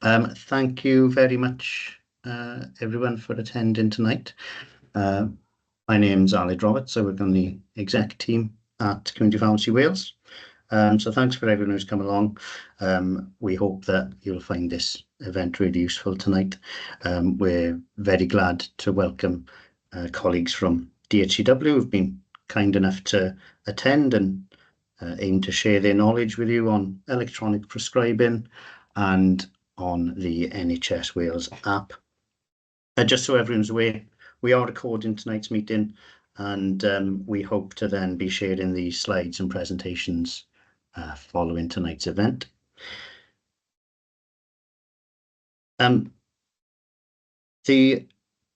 Thank you very much, everyone, for attending tonight. My name's Aled Roberts. I work on the exec team at Community Pharmacy Wales. So thanks for everyone who's come along. We hope that you'll find this event really useful tonight. We're very glad to welcome colleagues from DHCW who've been kind enough to attend and aim to share their knowledge with you on electronic prescribing and on the NHS Wales app. Just so everyone's aware, we are recording tonight's meeting, and we hope to then be sharing the slides and presentations following tonight's event. The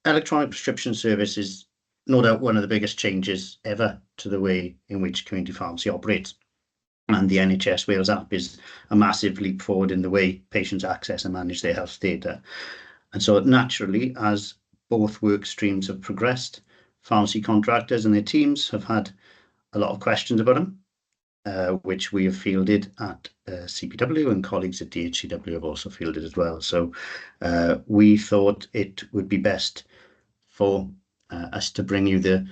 electronic prescription service is no doubt one of the biggest changes ever to the way in which community pharmacy operates. And the NHS Wales app is a massive leap forward in the way patients access and manage their health data. And so naturally, as both work streams have progressed, pharmacy contractors and their teams have had a lot of questions about them, which we have fielded at CPW, and colleagues at DHCW have also fielded as well. So we thought it would be best for us to bring you the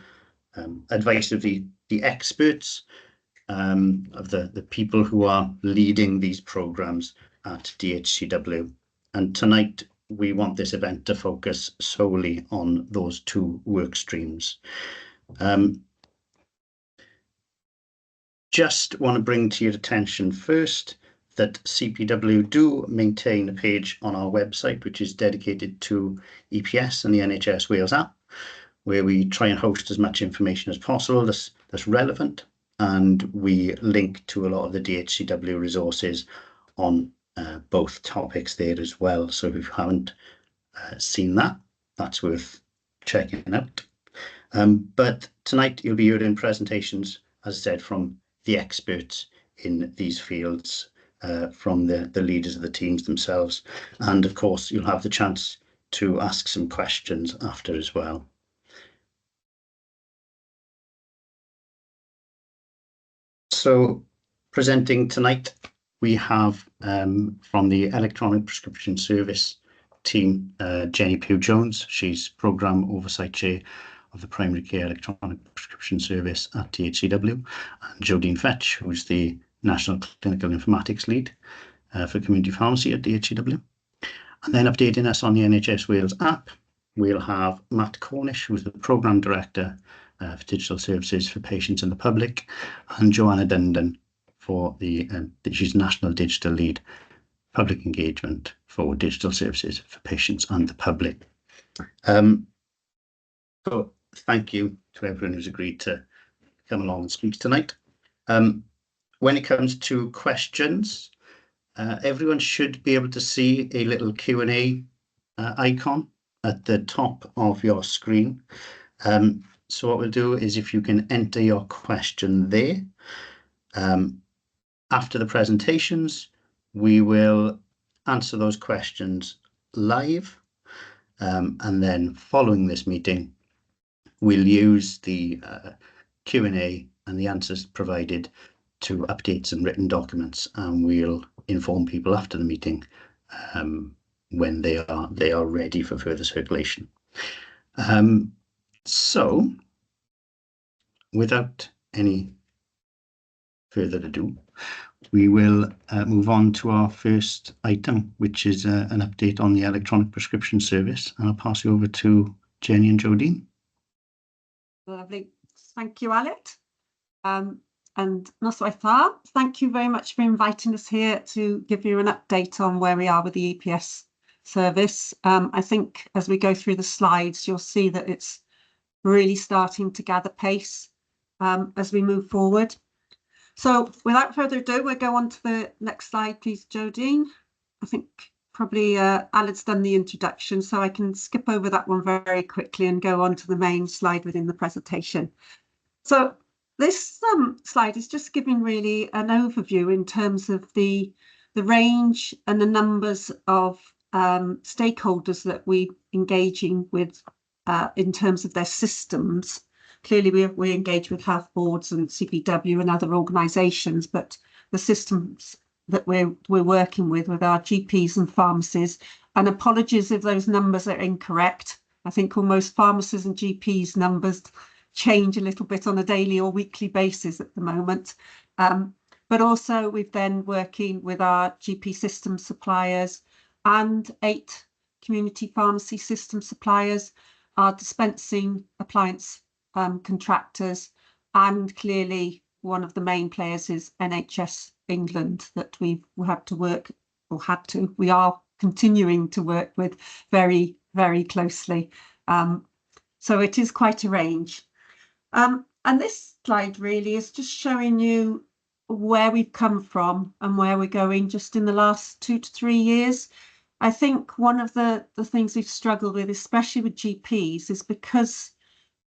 advice of the experts, of the people who are leading these programs at DHCW. And tonight we want this event to focus solely on those two work streams. Just want to bring to your attention first that CPW do maintain a page on our website which is dedicated to EPS and the NHS Wales app, where we try and host as much information as possible that's relevant, and we link to a lot of the DHCW resources on both topics there as well. So if you haven't seen that, that's worth checking out. But tonight you'll be hearing presentations, as I said, from the experts in these fields, from the leaders of the teams themselves. And of course, you'll have the chance to ask some questions after as well. So presenting tonight, we have from the electronic prescription service team, Jenny Pugh-Jones. She's Programme Oversight Chair of the Primary Care Electronic Prescription Service at DHCW, and Jodine Fetch, who's the National Clinical Informatics Lead for Community Pharmacy at DHCW. And then updating us on the NHS Wales app, we'll have Matt Cornish, who's the Programme Director for Digital Services for Patients and the Public, and Joanna Dundon for she's National Digital Lead, Public Engagement for Digital Services for Patients and the Public. So thank you to everyone who's agreed to come along and speak tonight. When it comes to questions, everyone should be able to see a little Q&A icon at the top of your screen. So what we'll do is, if you can enter your question there, after the presentations, we will answer those questions live. And then following this meeting, we'll use the Q&A and the answers provided to update some written documents, and we'll inform people after the meeting when they are ready for further circulation. So without any further ado, we will move on to our first item, which is an update on the electronic prescription service, and I'll pass you over to Jenny and Jodine. Lovely. Thank you, Aled. And Noswaith, thank you very much for inviting us here to give you an update on where we are with the EPS service. I think as we go through the slides, you'll see that it's really starting to gather pace as we move forward. So without further ado, we'll go on to the next slide, please, Jodine. I think probably Aled's done the introduction, so I can skip over that one very quickly and go on to the main slide within the presentation. So this slide is just giving really an overview in terms of the range and the numbers of stakeholders that we're engaging with in terms of their systems. Clearly, we engage with health boards and CPW and other organisations, but the systems that we're working with our GPs and pharmacies. And apologies if those numbers are incorrect. I think almost pharmacists and GPs numbers change a little bit on a daily or weekly basis at the moment. But also we've then working with our GP system suppliers and 8 community pharmacy system suppliers, our dispensing appliance contractors, and clearly one of the main players is NHS England that we are continuing to work with very, very closely. So it is quite a range. And this slide really is just showing you where we've come from and where we're going just in the last 2 to 3 years. I think one of the things we've struggled with, especially with GPs, is because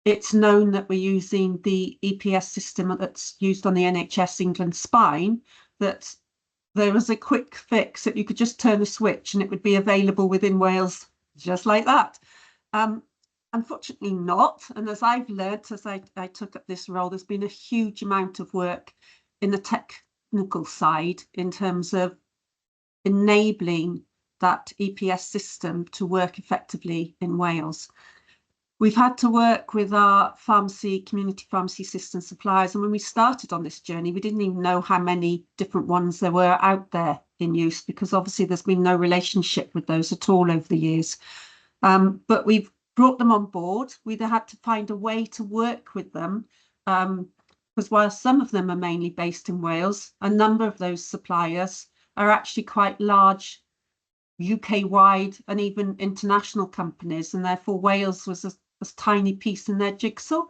it's known that we're using the EPS system that's used on the NHS England spine, that there was a quick fix that you could just turn a switch and it would be available within Wales just like that. Unfortunately not. And as I've learnt as I took up this role, there's been a huge amount of work in the technical side in terms of enabling that EPS system to work effectively in Wales. We've had to work with our community pharmacy system suppliers. And when we started on this journey, we didn't even know how many different ones there were out there in use, because obviously there's been no relationship with those at all over the years. But we've brought them on board. We had to find a way to work with them, because while some of them are mainly based in Wales, a number of those suppliers are actually quite large UK-wide and even international companies, and therefore Wales was a tiny piece in their jigsaw.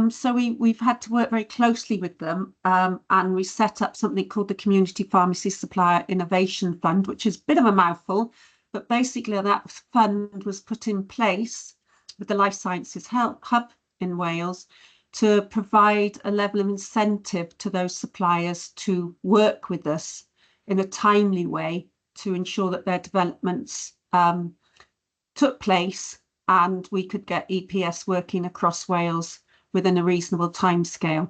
So we've had to work very closely with them, and we set up something called the Community Pharmacy Supplier Innovation Fund, which is a bit of a mouthful, but basically that fund was put in place with the Life Sciences Hub in Wales to provide a level of incentive to those suppliers to work with us in a timely way to ensure that their developments took place and we could get EPS working across Wales within a reasonable timescale.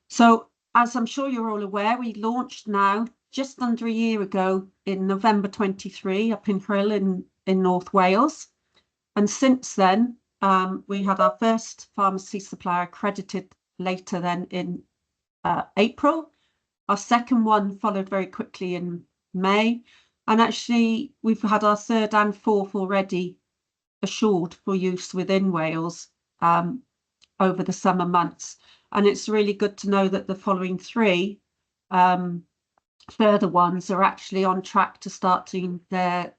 So, as I'm sure you're all aware, we launched now just under a year ago in November 23 up in Hull in North Wales. And since then, we had our first pharmacy supplier accredited later then in April. Our second one followed very quickly in May. And actually, we've had our third and fourth already assured for use within Wales over the summer months. And it's really good to know that the following 3 further ones are actually on track to starting their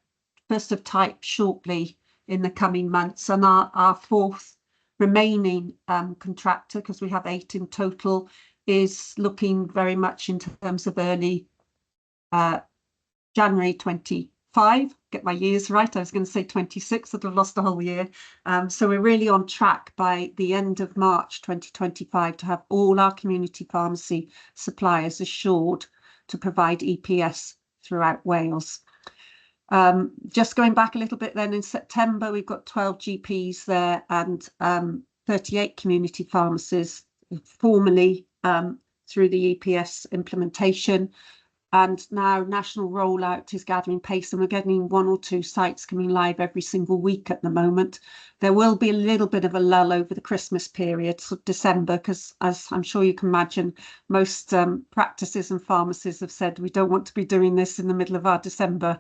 first of type shortly in the coming months. And our fourth remaining contractor, because we have 8 in total, is looking very much in terms of early January 25. Get my years right. I was going to say 26. I'd have lost a whole year. So we're really on track by the end of March 2025 to have all our community pharmacy suppliers assured to provide EPS throughout Wales. Just going back a little bit then, in September, we've got 12 GPs there and 38 community pharmacies formally through the EPS implementation. And now national rollout is gathering pace, and we're getting 1 or 2 sites coming live every single week at the moment. There will be a little bit of a lull over the Christmas period, so December, because as I'm sure you can imagine, most practices and pharmacies have said we don't want to be doing this in the middle of our December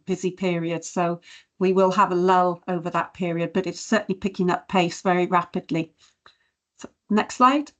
busy period. So we will have a lull over that period, but it's certainly picking up pace very rapidly. So, next slide.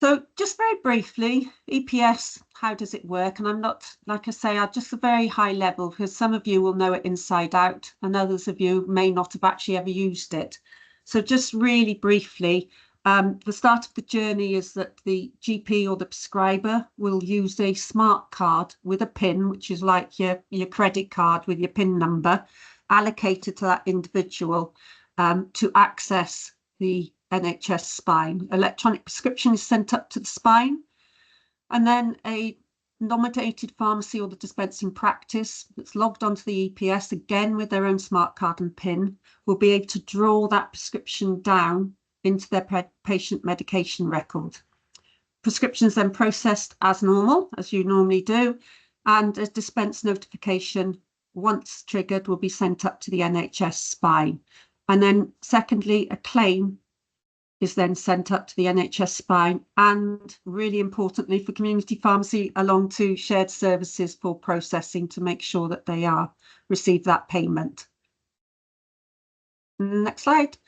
So just very briefly, EPS, how does it work? And I'm not, like I say, at just a very high level, because some of you will know it inside out and others of you may not have actually ever used it. So just really briefly, the start of the journey is that the GP or the prescriber will use a smart card with a PIN, which is like your credit card with your PIN number, allocated to that individual to access the NHS spine. Electronic prescription is sent up to the spine, and then a nominated pharmacy or the dispensing practice that's logged onto the EPS, again with their own smart card and PIN, will be able to draw that prescription down into their patient medication record. prescriptions then processed as normal, as you normally do, and a dispense notification, once triggered, will be sent up to the NHS spine. And then secondly, a claim is then sent up to the NHS spine, and really importantly for community pharmacy, along to shared services for processing to make sure that they receive that payment. Next slide.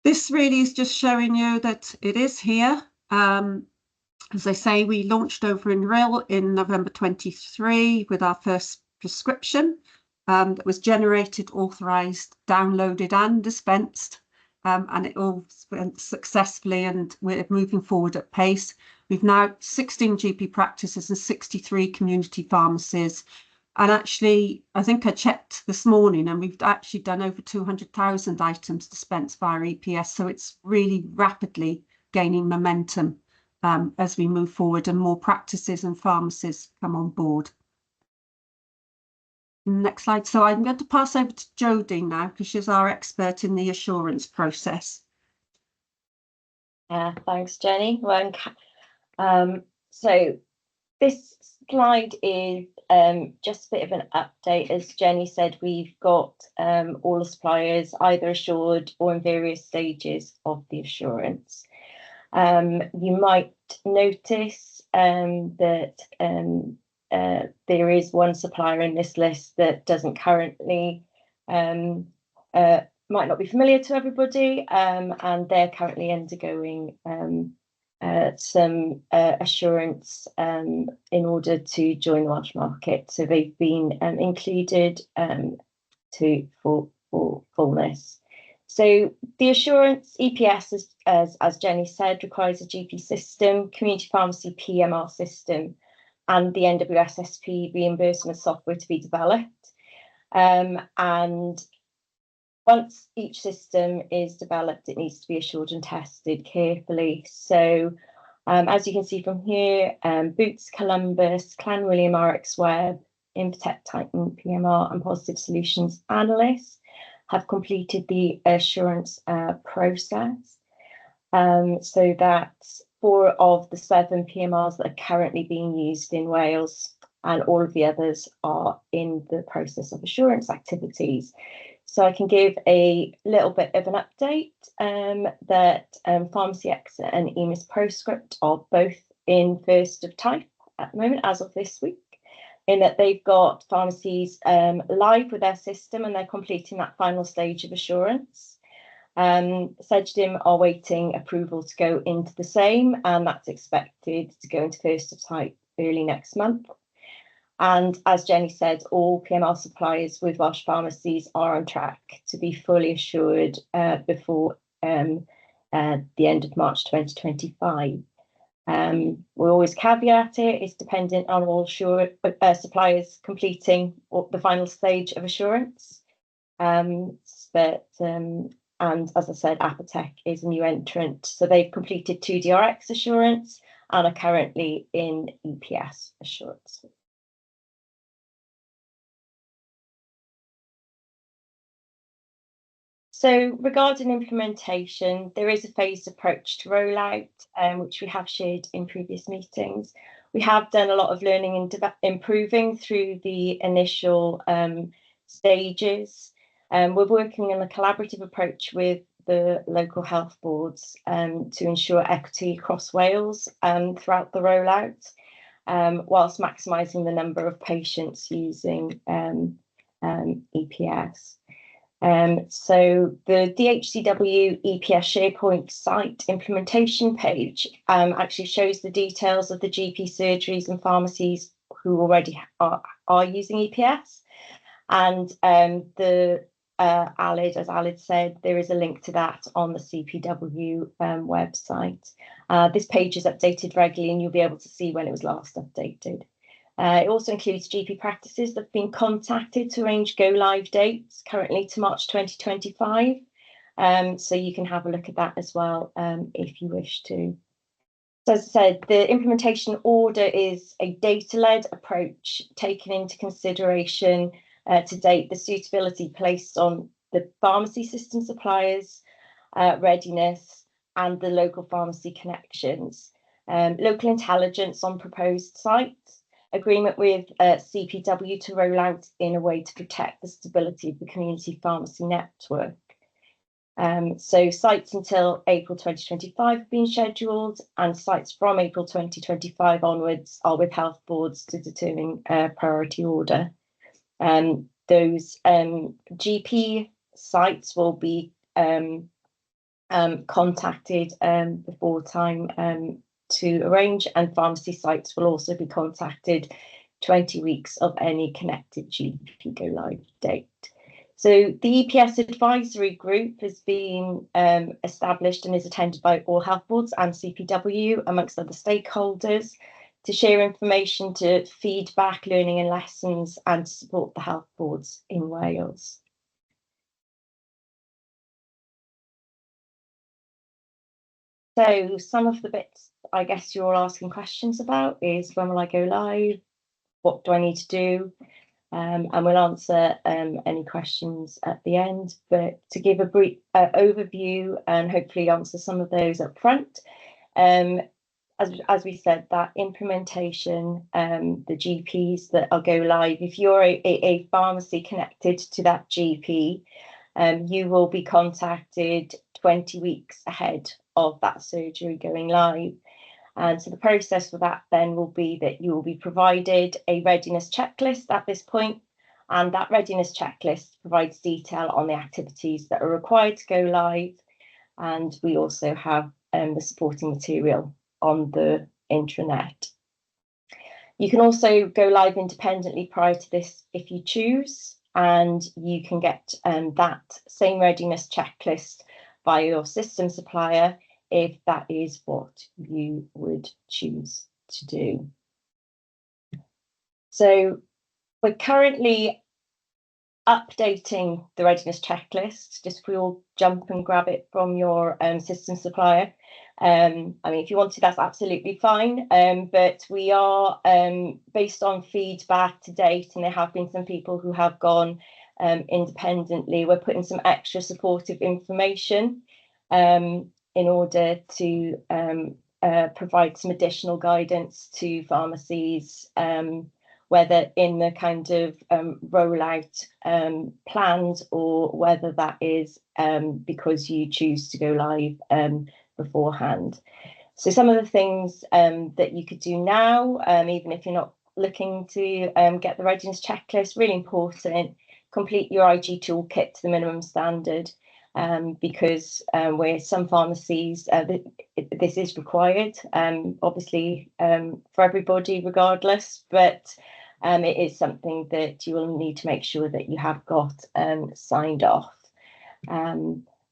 This really is just showing you that it is here. As I say, we launched over in Rill in November 23 with our first prescription that was generated, authorised, downloaded and dispensed. And it all went successfully, and we're moving forward at pace. We've now 16 GP practices and 63 community pharmacies. And actually, I think I checked this morning, and we've actually done over 200,000 items dispensed via EPS. So it's really rapidly gaining momentum as we move forward and more practices and pharmacies come on board. Next slide. So I'm going to pass over to Jodie now, because she's our expert in the assurance process. Thanks, Jenny. So this slide is just a bit of an update. As Jenny said, we've got all the suppliers either assured or in various stages of the assurance. You might notice that there is one supplier in this list that doesn't currently, might not be familiar to everybody, and they're currently undergoing some assurance in order to join the Welsh market. So they've been included for fullness. So the assurance EPS, as Jenny said, requires a GP system, community pharmacy PMR system, and the NWSSP reimbursement software to be developed. And once each system is developed, it needs to be assured and tested carefully. So as you can see from here, Boots, Columbus, Clanwilliam, RX Web, Infotech Titan, PMR, and Positive Solutions analysts have completed the assurance process. So that's 4 of the 7 PMRs that are currently being used in Wales, and all of the others are in the process of assurance activities. So I can give a little bit of an update that Pharmacy X and EMIS Proscript are both in first of type at the moment, as of this week, in that they've got pharmacies live with their system and they're completing that final stage of assurance. Sejdim are waiting approval to go into the same, and that's expected to go into first of type early next month. And as Jenny said, all PMR suppliers with Welsh pharmacies are on track to be fully assured before the end of March 2025. We always caveat it, it's dependent on all suppliers completing the final stage of assurance. And as I said, Apotec is a new entrant. So they've completed 2DRX assurance and are currently in EPS assurance. So regarding implementation, there is a phased approach to rollout, which we have shared in previous meetings. We have done a lot of learning and improving through the initial stages. We're working on a collaborative approach with the local health boards to ensure equity across Wales throughout the rollout, whilst maximising the number of patients using EPS. So the DHCW EPS SharePoint site implementation page actually shows the details of the GP surgeries and pharmacies who already are using EPS. And Alid, as Alid said, there is a link to that on the CPW website. This page is updated regularly, and you'll be able to see when it was last updated. It also includes GP practices that have been contacted to arrange go-live dates, currently to March 2025. So you can have a look at that as well if you wish to. So as I said, the implementation order is a data-led approach, taking into consideration to date the suitability placed on the pharmacy system suppliers, readiness, and the local pharmacy connections. local intelligence on proposed sites, agreement with CPW to roll out in a way to protect the stability of the community pharmacy network. So sites until April 2025 have been scheduled, and sites from April 2025 onwards are with health boards to determine priority order. Those GP sites will be contacted before time to arrange, and pharmacy sites will also be contacted 20 weeks of any connected GP go live date. So the EPS advisory group has been established and is attended by all health boards and CPW, amongst other stakeholders, to share information, to feedback, learning and lessons, and to support the health boards in Wales. So some of the bits I guess you're all asking questions about is, when will I go live? What do I need to do? And we'll answer any questions at the end, but to give a brief overview and hopefully answer some of those up front. As we said, that implementation, the GPs that are go live, if you're a pharmacy connected to that GP, you will be contacted 20 weeks ahead of that surgery going live. And so the process for that then will be that you will be provided a readiness checklist at this point, and that readiness checklist provides detail on the activities that are required to go live. And we also have the supporting material on the intranet. You can also go live independently prior to this if you choose, and you can get that same readiness checklist via your system supplier if that is what you would choose to do. So we're currently updating the readiness checklist. Just if we all jump and grab it from your system supplier. I mean, if you want to, that's absolutely fine. But we are, based on feedback to date, and there have been some people who have gone independently, we're putting some extra supportive information in order to provide some additional guidance to pharmacies, whether in the kind of rollout plans, or whether that is because you choose to go live beforehand. So some of the things that you could do now, even if you're not looking to get the readiness checklist, really important, complete your IG toolkit to the minimum standard. Because where some pharmacies, this is required, obviously for everybody regardless, but it is something that you will need to make sure that you have got signed off.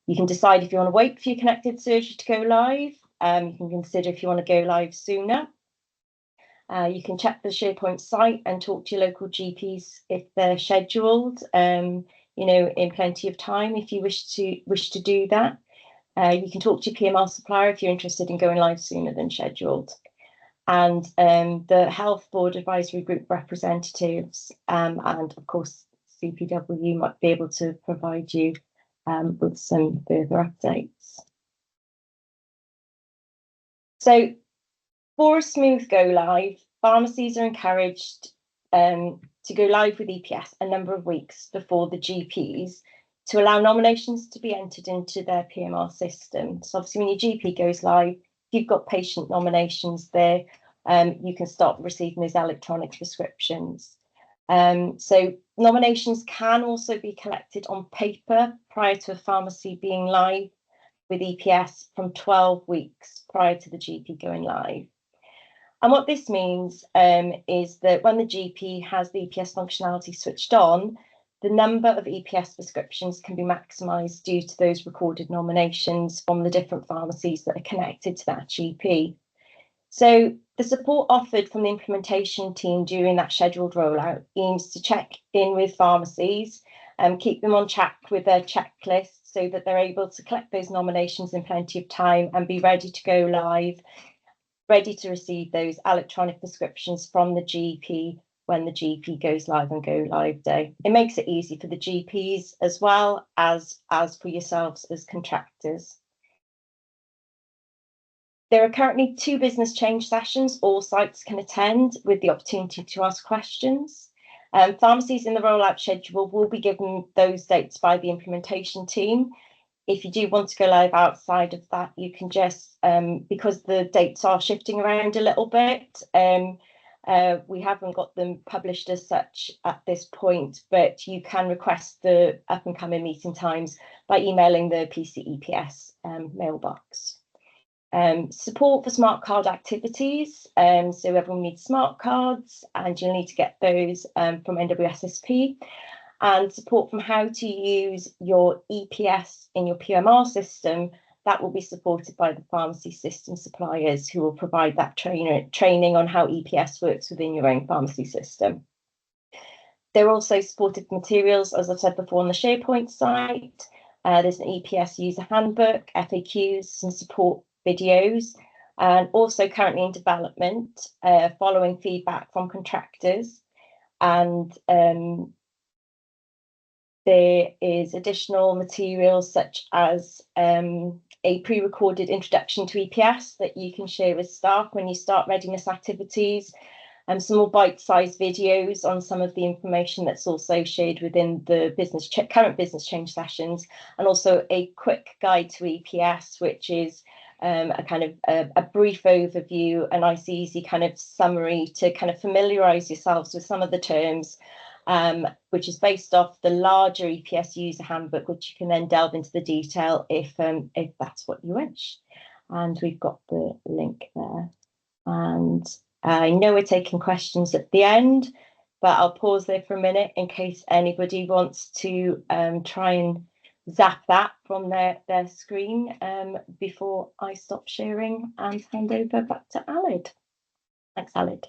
You can decide if you want to wait for your connected surgery to go live. You can consider if you want to go live sooner. You can check the SharePoint site and talk to your local GPs if they're scheduled. You know, in plenty of time if you wish to do that. You can talk to your PMR supplier if you're interested in going live sooner than scheduled. And the health board advisory group representatives and of course CPW might be able to provide you with some further updates. So for a smooth go live, pharmacies are encouraged to go live with EPS a number of weeks before the GPs, to allow nominations to be entered into their PMR system. So obviously when your GP goes live, if you've got patient nominations there, you can start receiving those electronic prescriptions. So nominations can also be collected on paper prior to a pharmacy being live with EPS from 12 weeks prior to the GP going live. And what this means is that when the GP has the EPS functionality switched on, the number of EPS prescriptions can be maximised due to those recorded nominations from the different pharmacies that are connected to that GP. So the support offered from the implementation team during that scheduled rollout aims to check in with pharmacies and keep them on track with their checklist so that they're able to collect those nominations in plenty of time and be ready to go live, ready to receive those electronic prescriptions from the GP when the GP goes live on go live day. It makes it easy for the GPs as well as for yourselves as contractors. There are currently 2 business change sessions all sites can attend with the opportunity to ask questions. Pharmacies in the rollout schedule will be given those dates by the implementation team. If you do want to go live outside of that, you can just, because the dates are shifting around a little bit, we haven't got them published as such at this point, but you can request the up and coming meeting times by emailing the PC EPS mailbox. Support for smart card activities. So everyone needs smart cards, and you'll need to get those from NWSSP. And support from how to use your EPS in your PMR system. That will be supported by the pharmacy system suppliers, who will provide that training on how EPS works within your own pharmacy system. There are also supported materials, as I've said before, on the SharePoint site. There's an EPS user handbook, FAQs, some support videos, and also currently in development, following feedback from contractors. And there is additional materials such as a pre-recorded introduction to EPS that you can share with staff when you start readiness activities, and some more bite-sized videos on some of the information that's also shared within the current business change sessions, and also a quick guide to EPS, which is a kind of a brief overview, a nice easy kind of summary to kind of familiarise yourselves with some of the terms, which is based off the larger EPS user handbook, which you can then delve into the detail if that's what you wish. And we've got the link there. And I know we're taking questions at the end, but I'll pause there for a minute in case anybody wants to try and zap that from their screen before I stop sharing and hand over back to Alid. Thanks, Alid.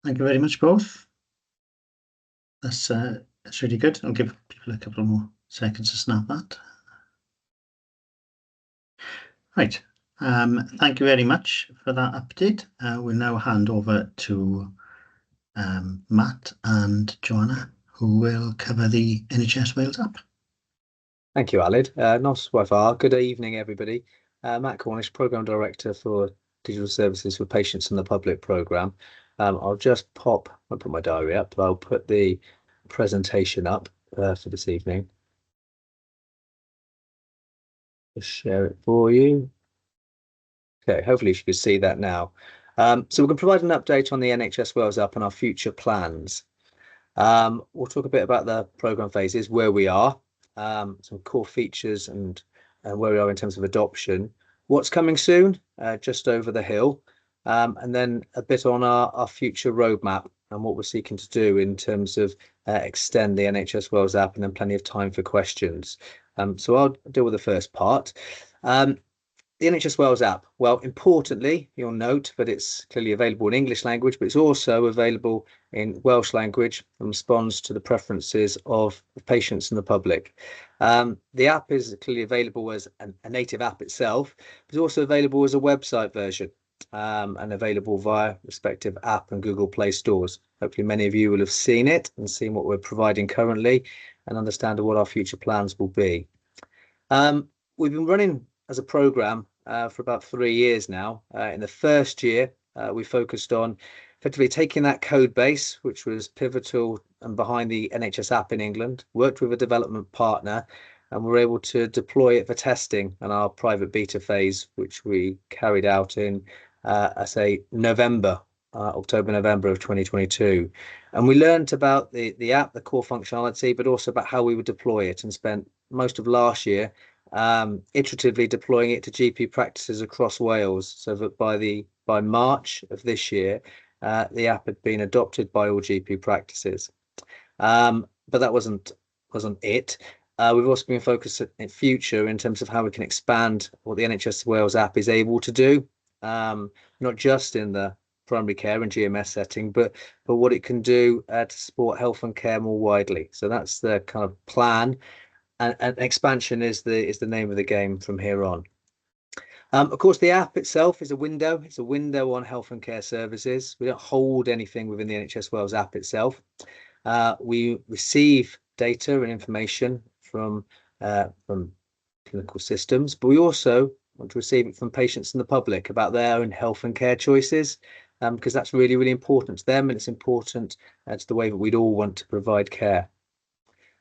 Thank you very much, both. That's really good. I'll give people a couple more seconds to snap that. Right. Thank you very much for that update. We'll now hand over to Matt and Joanna, who will cover the NHS Wales app. Thank you, Alid. Nos Wafar. Good evening, everybody. Matt Cornish, Programme Director for Digital Services for Patients in the Public Programme. I'll put my diary up, but I'll put the presentation up for this evening. Just share it for you. Okay, hopefully you can see that now. So we're going to provide an update on the NHS Wales app and our future plans. We'll talk a bit about the programme phases, where we are, some core features and where we are in terms of adoption, what's coming soon, just over the hill, and then a bit on our future roadmap and what we're seeking to do in terms of extend the NHS Wales app, and then plenty of time for questions. So I'll deal with the first part. The NHS Wales app, well, importantly, you'll note that it's clearly available in English language, but it's also available in Welsh language and responds to the preferences of patients and the public. The app is clearly available as a native app itself, but it's also available as a website version and available via respective app and Google Play stores. Hopefully many of you will have seen it and seen what we're providing currently and understand what our future plans will be. We've been running as a programme for about 3 years now. In the first year, we focused on effectively taking that code base, which was pivotal and behind the NHS app in England, worked with a development partner, and were able to deploy it for testing in our private beta phase, which we carried out in, October, November of 2022. And we learned about the app, the core functionality, but also about how we would deploy it, and spent most of last year iteratively deploying it to GP practices across Wales, so that by March of this year, the app had been adopted by all GP practices. But that wasn't it. We've also been focused in future in terms of how we can expand what the NHS Wales app is able to do, not just in the primary care and GMS setting, but what it can do to support health and care more widely. So that's the kind of plan. And expansion is the name of the game from here on. Of course, the app itself is a window. It's a window on health and care services. We don't hold anything within the NHS Wales app itself. We receive data and information from clinical systems, but we also want to receive it from patients and the public about their own health and care choices, because that's really, really important to them, and it's important to the way that we'd all want to provide care.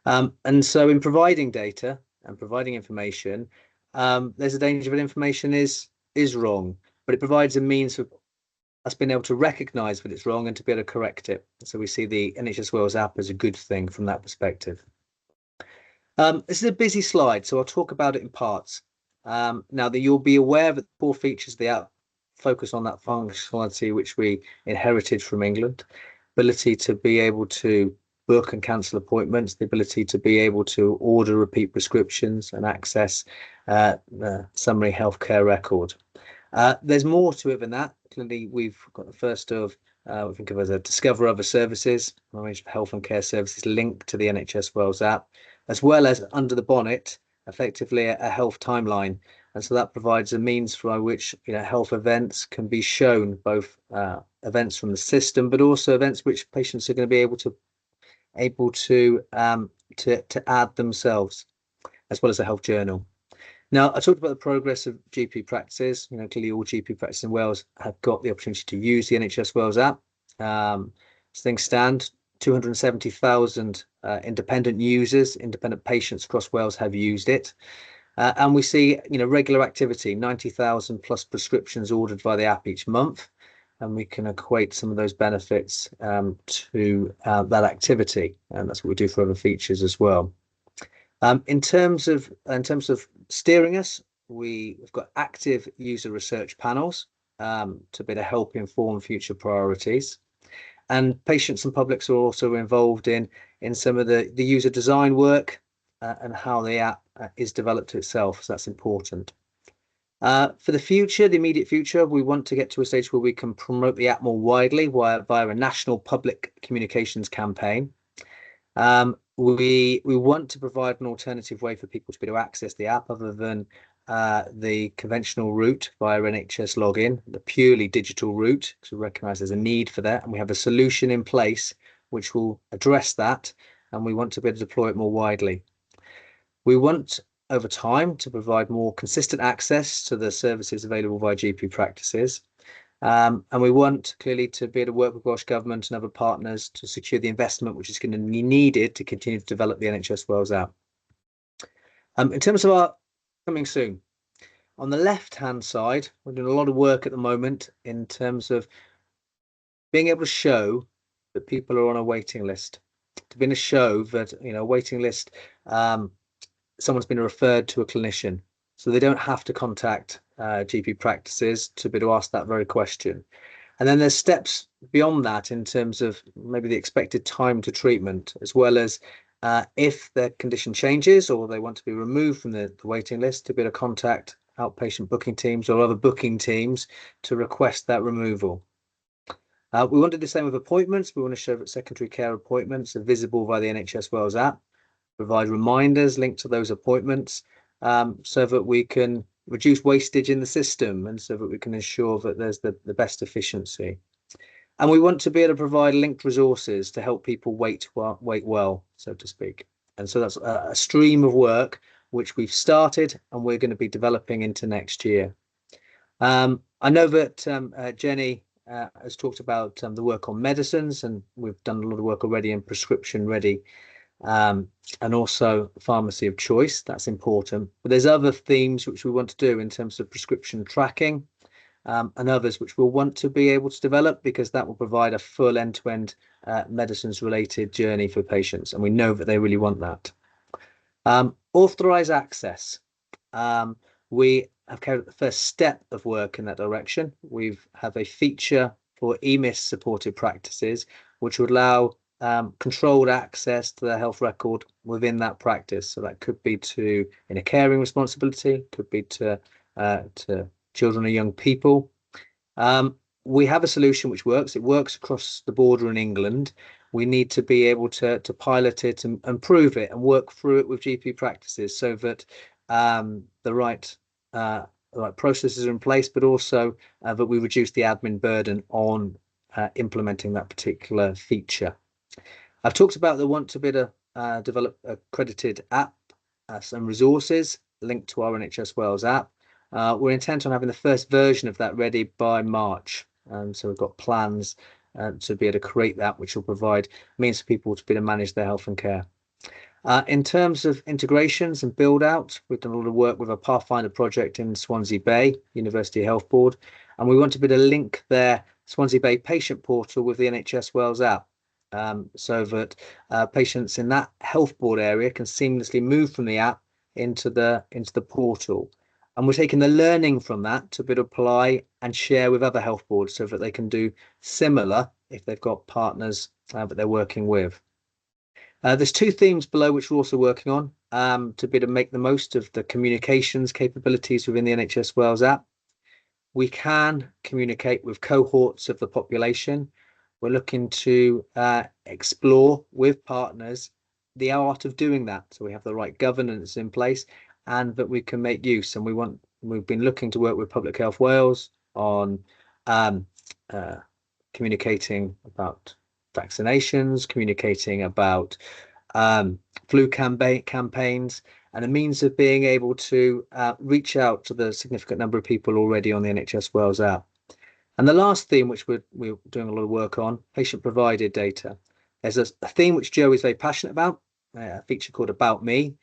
And so in providing data and providing information, there's a danger that information is wrong, but it provides a means for us being able to recognise that it's wrong and to be able to correct it. So we see the NHS Wales app as a good thing from that perspective. This is a busy slide, so I'll talk about it in parts. Now that you'll be aware that the core features of the app focus on that functionality which we inherited from England, ability to be able to book and cancel appointments, the ability to be able to order repeat prescriptions and access the summary healthcare record. There's more to it than that. Clearly, we've got the first of we think of as a discover other services, a range of health and care services linked to the NHS Wales app, as well as under the bonnet, effectively a health timeline. And so that provides a means for which health events can be shown, both events from the system, but also events which patients are going to be able to add themselves, as well as a health journal. Now, I talked about the progress of GP practices. Clearly all GP practices in Wales have got the opportunity to use the NHS Wales app. As things stand, 270,000 independent users, independent patients across Wales have used it. And we see, regular activity, 90,000 plus prescriptions ordered by the app each month. And we can equate some of those benefits to that activity. And that's what we do for other features as well. In terms of steering us, we've got active user research panels to be able to help inform future priorities. And patients and publics are also involved in some of the user design work and how the app is developed itself. So that's important. For the future, the immediate future, we want to get to a stage where we can promote the app more widely via a national public communications campaign. We want to provide an alternative way for people to be able to access the app other than the conventional route via NHS login, the purely digital route, because we recognise there's a need for that, and we have a solution in place which will address that, and we want to be able to deploy it more widely. We want, over time, to provide more consistent access to the services available via GP practices. And we want clearly to be able to work with Welsh Government and other partners to secure the investment which is going to be needed to continue to develop the NHS Wales app. In terms of our coming soon, on the left-hand side, we're doing a lot of work at the moment in terms of being able to show that people are on a waiting list, to be able to show that, a waiting list, someone's been referred to a clinician, so they don't have to contact GP practices to be able to ask that very question. And then there's steps beyond that in terms of maybe the expected time to treatment, as well as if their condition changes or they want to be removed from the waiting list, to be able to contact outpatient booking teams or other booking teams to request that removal. We want to do the same with appointments. We want to show that secondary care appointments are visible via the NHS Wales app, provide reminders linked to those appointments, so that we can reduce wastage in the system and so that we can ensure that there's the best efficiency. And we want to be able to provide linked resources to help people wait well, so to speak. And so that's a stream of work which we've started and we're going to be developing into next year. I know that Jenny has talked about the work on medicines, and we've done a lot of work already in prescription ready. And also pharmacy of choice, that's important. But there's other themes which we want to do in terms of prescription tracking and others which we'll want to be able to develop, because that will provide a full end-to-end medicines related journey for patients, and we know that they really want that. Authorised access. We have carried out the first step of work in that direction. We have a feature for EMIS supported practices which would allow controlled access to the health record within that practice. So that could be in a caring responsibility, could be to children or young people. We have a solution which works. It works across the border in England. We need to be able to pilot it and prove it and work through it with GP practices so that the right processes are in place, but also that we reduce the admin burden on implementing that particular feature. I've talked about the want to be able to develop accredited app, some resources. linked to our NHS Wales app. We're intent on having the first version of that ready by March. So we've got plans to be able to create that, which will provide means for people to be able to manage their health and care. In terms of integrations and build out, we've done a lot of work with a Pathfinder project in Swansea Bay University Health Board, and we want to be able to link their Swansea Bay patient portal with the NHS Wales app, so that patients in that health board area can seamlessly move from the app into the portal. And we're taking the learning from that to be able to apply and share with other health boards so that they can do similar if they've got partners that they're working with. There's two themes below which we're also working on to be able to make the most of the communications capabilities within the NHS Wales app. We can communicate with cohorts of the population. We're looking to explore with partners the art of doing that, so we have the right governance in place and that we can make use. And we've been looking to work with Public Health Wales on communicating about vaccinations, communicating about flu campaigns, and a means of being able to reach out to the significant number of people already on the NHS Wales app. And the last theme, which we're doing a lot of work on, patient provided data. There's a theme which Joe is very passionate about, a feature called About Me,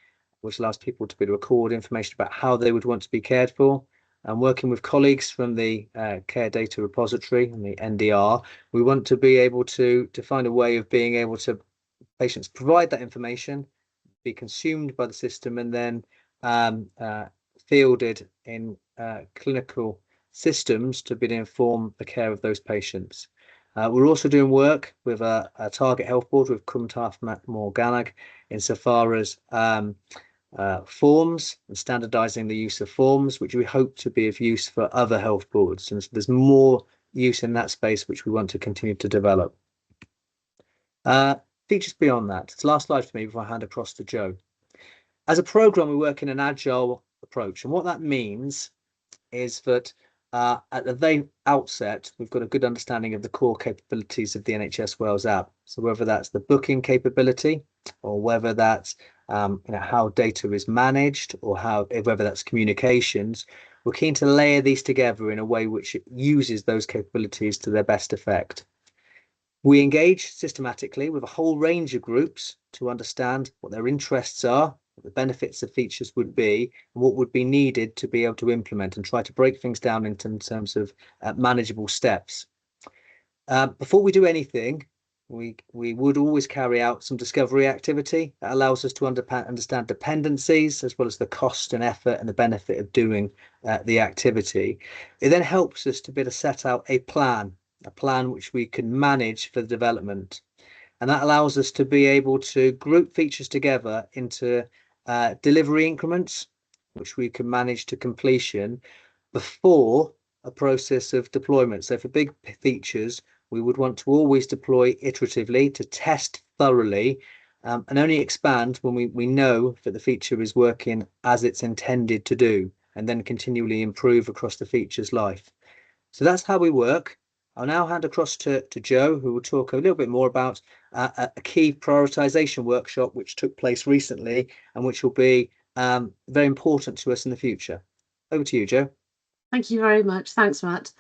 which allows people to be able to record information about how they would want to be cared for. And working with colleagues from the Care Data Repository and the NDR, we want to be able to find a way of being able to patients provide that information, be consumed by the system, and then fielded in clinical systems to be able to inform the care of those patients. We're also doing work with a target health board with Cumtaff Morganag insofar as forms and standardizing the use of forms, which we hope to be of use for other health boards. And so there's more use in that space, which we want to continue to develop. Features beyond that. It's the last slide for me before I hand across to Joe. As a program, we work in an agile approach. And what that means is that at the very outset, we've got a good understanding of the core capabilities of the NHS Wales app. So whether that's the booking capability, or whether that's how data is managed, or whether that's communications, we're keen to layer these together in a way which uses those capabilities to their best effect. We engage systematically with a whole range of groups to understand what their interests are, what the benefits of features would be, and what would be needed to be able to implement, and try to break things down in terms of manageable steps. Before we do anything, we would always carry out some discovery activity that allows us to understand dependencies, as well as the cost and effort and the benefit of doing the activity. It then helps us to be able to set out a plan which we can manage for the development. And that allows us to be able to group features together into delivery increments, which we can manage to completion before a process of deployment. So for big features, we would want to always deploy iteratively to test thoroughly, and only expand when we know that the feature is working as it's intended to do, and then continually improve across the feature's life. So that's how we work. I'll now hand across to Joe, who will talk a little bit more about a key prioritisation workshop which took place recently and which will be very important to us in the future. Over to you, Joe. Thank you very much. Thanks, Matt.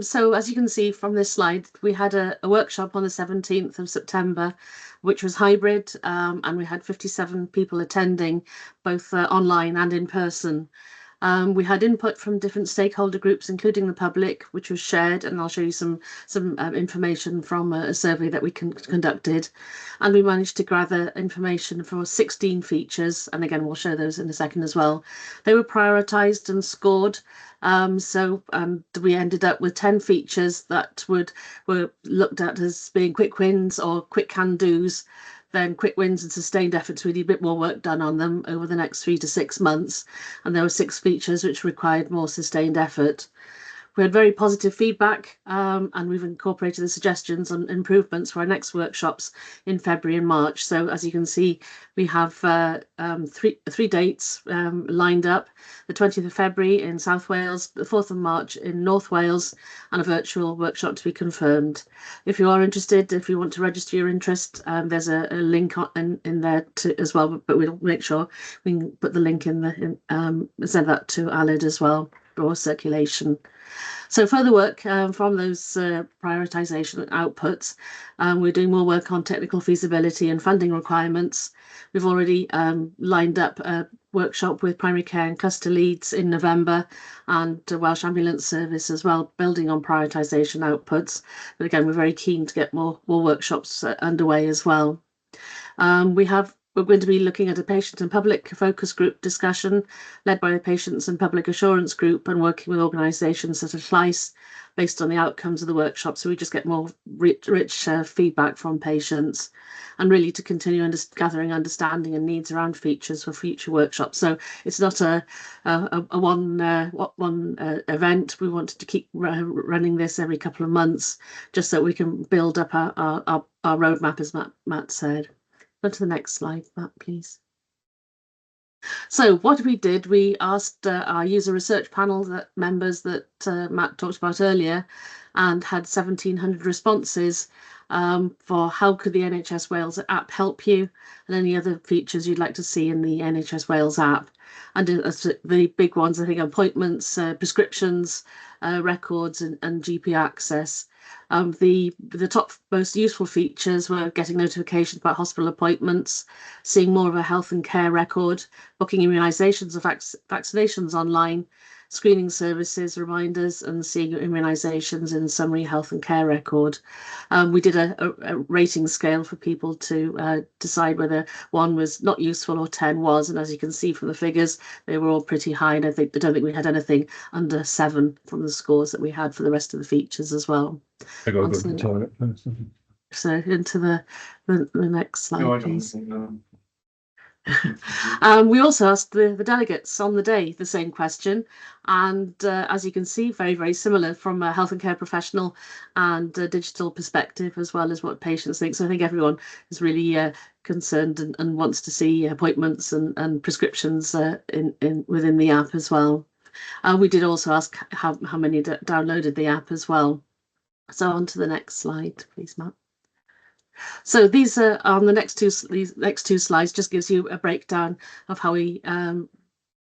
So as you can see from this slide, we had a workshop on the 17th of September, which was hybrid, and we had 57 people attending, both online and in person. We had input from different stakeholder groups, including the public, which was shared, and I'll show you some information from a survey that we conducted. And we managed to gather information for 16 features, and again, we'll show those in a second as well. They were prioritised and scored. We ended up with 10 features that were looked at as being quick wins or quick can-dos. Then quick wins and sustained efforts, we need a bit more work done on them over the next 3 to 6 months. And there were 6 features which required more sustained effort. We had very positive feedback, and we've incorporated the suggestions on improvements for our next workshops in February and March. So as you can see, we have three dates lined up: the 20th of February in South Wales, the 4th of March in North Wales, and a virtual workshop to be confirmed. If you are interested, if you want to register your interest, there's a link in there as well, but we'll make sure we can put the link send that to Aled as well for circulation. So further work from those prioritisation outputs. We're doing more work on technical feasibility and funding requirements. We've already lined up a workshop with primary care and cluster leads in November, and Welsh Ambulance Service as well, building on prioritisation outputs. But again, we're very keen to get more workshops underway as well. We're going to be looking at a patient and public focus group discussion led by the Patients and Public Assurance Group, and working with organisations such as LICE based on the outcomes of the workshop, so we just get more rich feedback from patients, and really to continue gathering understanding and needs around features for future workshops. So it's not a one event. We wanted to keep running this every couple of months, just so we can build up our roadmap, as Matt said. Go to the next slide, Matt, please. So what we did, we asked our user research panel members that Matt talked about earlier, and had 1,700 responses for how could the NHS Wales app help you, and any other features you'd like to see in the NHS Wales app. And the big ones, I think, appointments, prescriptions, records, and GP access. The top most useful features were getting notifications about hospital appointments, seeing more of a health and care record, booking immunisations or vaccinations online, screening services, reminders, and seeing immunisations in summary health and care record. We did a rating scale for people to decide whether 1 was not useful or 10 was, and as you can see from the figures, they were all pretty high, and I don't think we had anything under 7 from the scores that we had for the rest of the features as well. I gotta go to the toilet first. So into the next slide, No, I please. don't know. We also asked the delegates on the day the same question, and as you can see, very, very similar from a health and care professional and a digital perspective, as well as what patients think. So I think everyone is really concerned and wants to see appointments and prescriptions within the app as well. We did also ask how many downloaded the app as well. So on to the next slide, please, Matt. So these are on the next two slides, just gives you a breakdown of how we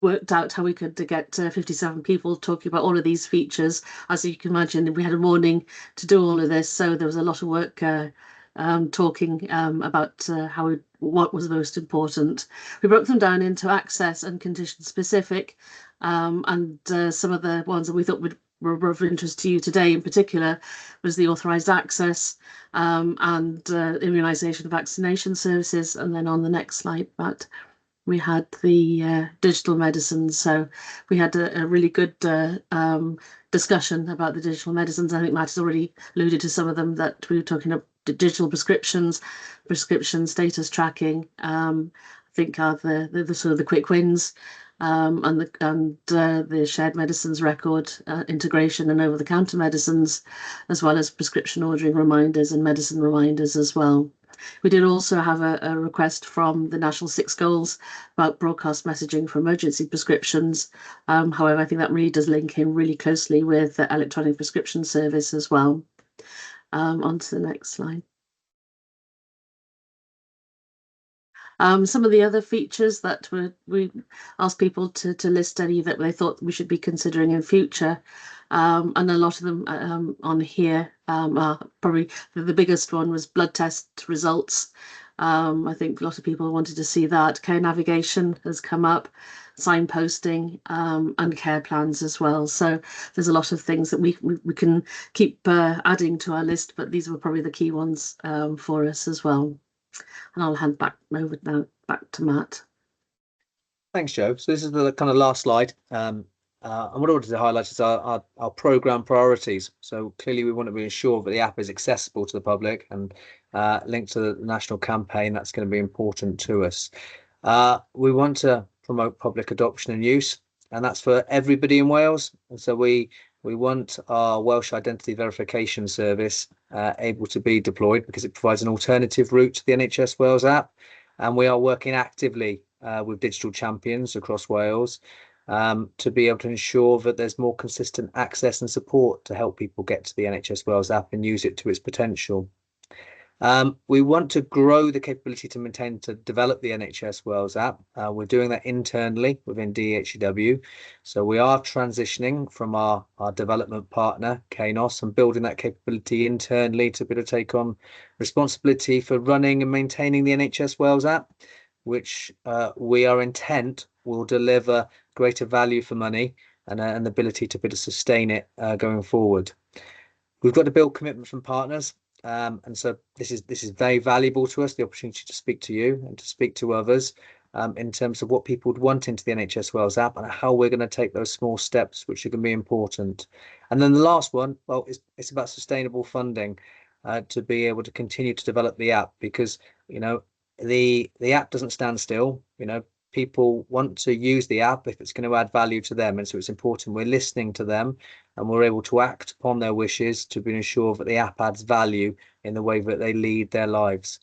worked out how we could get 57 people talking about all of these features. As you can imagine, we had a morning to do all of this, so there was a lot of work talking about what was most important. We broke them down into access and condition specific, and some of the ones that we thought were of interest to you today in particular was the authorised access and immunisation vaccination services. And then on the next slide, Matt, we had the digital medicines. So we had a really good discussion about the digital medicines. I think Matt has already alluded to some of them, that we were talking about digital prescriptions, prescription status tracking, I think are the sort of the quick wins. And the shared medicines record integration and over-the-counter medicines, as well as prescription ordering reminders and medicine reminders as well. We did also have a request from the National 6 Goals about broadcast messaging for emergency prescriptions. However, I think that really does link in really closely with the electronic prescription service as well. On to the next slide. Some of the other features that we asked people to list any that they thought we should be considering in future, and a lot of them on here are probably the biggest one was blood test results. I think a lot of people wanted to see that. Care navigation has come up, signposting, and care plans as well. So there's a lot of things that we can keep adding to our list, but these were probably the key ones for us as well. And I'll hand back over now back to Matt. Thanks, Joe. So this is the kind of last slide. And what I wanted to highlight is our programme priorities. So clearly we want to be ensure that the app is accessible to the public and linked to the national campaign. That's going to be important to us. We want to promote public adoption and use, and that's for everybody in Wales. And so we we want our Welsh identity verification service able to be deployed because it provides an alternative route to the NHS Wales app. And we are working actively with digital champions across Wales to be able to ensure that there's more consistent access and support to help people get to the NHS Wales app and use it to its potential. We want to grow the capability to maintain, to develop the NHS Wales app. We're doing that internally within DHEW. So we are transitioning from our development partner, Kainos, and building that capability internally to be able to take on responsibility for running and maintaining the NHS Wales app, which we are intent will deliver greater value for money and the ability to be able to sustain it going forward. We've got to build commitment from partners. And so this is very valuable to us, the opportunity to speak to you and to speak to others in terms of what people would want into the NHS Wales app and how we're going to take those small steps, which are going to be important. And then the last one, well, it's about sustainable funding to be able to continue to develop the app, because, you know, the app doesn't stand still. You know, people want to use the app if it's going to add value to them. And so it's important we're listening to them and we're able to act upon their wishes to ensure that the app adds value in the way that they lead their lives.